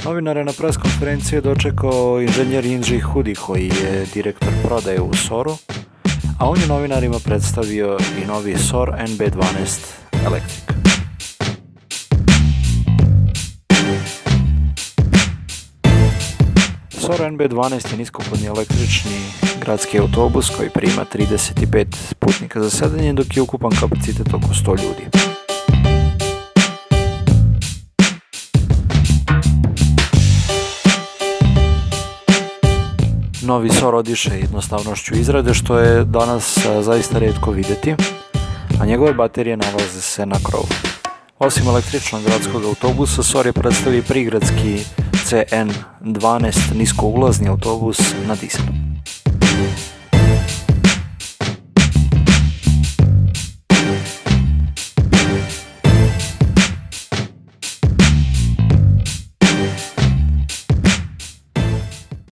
Novinare na pres konferenciji dočekao inženjer Inži Hudi koji je direktor prodaje u SOR-u, a on je novinarima predstavio i novi SOR NB12 Electric. SOR NB12 je niskopodni električni gradski autobus koji prima 35 putnika za sedanje, dok je ukupan kapacitet oko 100 ljudi. Novi SOR odiše jednostavnošću izrade, što je danas zaista retko vidjeti, a njegove baterije nalaze se na krovu. Osim električnog gradskog autobusa, SOR je predstavio prigradski CN12 niskoulazni autobus na dizel.